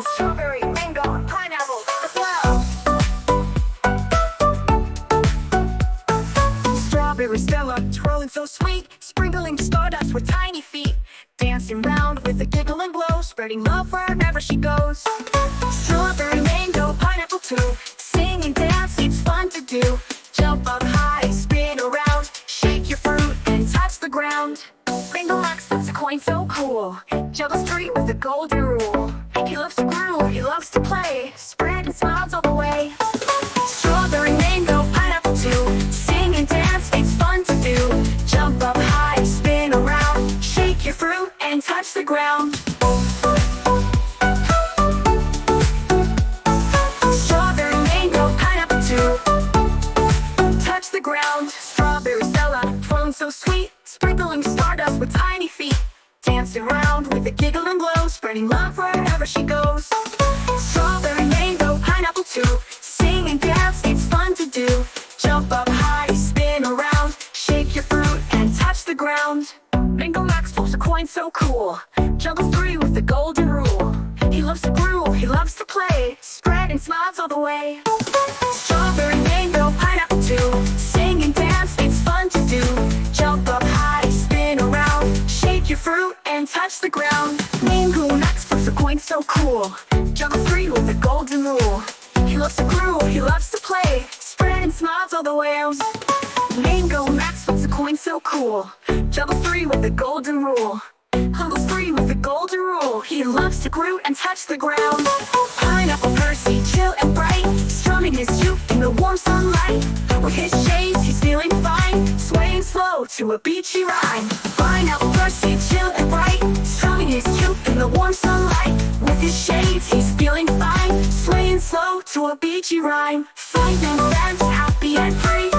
Strawberry, mango, and pineapple as well. Strawberry Stella, twirling so sweet, sprinkling stardust with tiny feet, dancing round with a giggle and glow, spreading love wherever she goes. Strawberry, mango, pineapple too, sing and dance, it's fun to do. Jump up high, spin around, shake your fruit and touch the ground. Mango Max flips a coin so cool, juggles three with the golden rule. He loves to groove, he loves to play, spreading smiles all the way. Strawberry, mango, pineapple too, sing and dance, it's fun to do. Jump up high, spin around, shake your fruit and touch the ground. Strawberry, mango, pineapple too, touch the ground. Strawberry Stella, twirling so sweet, sprinkling stardust with tiny feet, dancing around with a giggle and glow, spreading love wherever she goes. Strawberry, mango, pineapple too, sing and dance, it's fun to do. Jump up high, spin around, shake your fruit and touch the ground. Mango Max flips a coin so cool, juggles three with the golden rule. He loves to groove, he loves to play, spreading smiles all the way. Strawberry, mango, pineapple too, sing and dance, it's fun to do. Jump up high, spin around, shake your fruit and touch the ground. Mango Max flips a coin so cool, juggles three with the golden rule. He loves to groove, he loves to play, spreading smiles all the way. Mango Max flips a coin so cool, juggles three with the golden rule. Humbles three with the golden rule. He loves to groove and touch the ground. Pineapple Percy, chill and bright, strumming his uke in the warm sunlight. With his shades, he's feeling fine, swaying slow to a beachy rhyme. Pineapple Percy, chill and bright, strumming his uke in the warm sunlight. With his shades, he's feeling fine, swaying slow to a beachy rhyme. Five and friends, happy and free,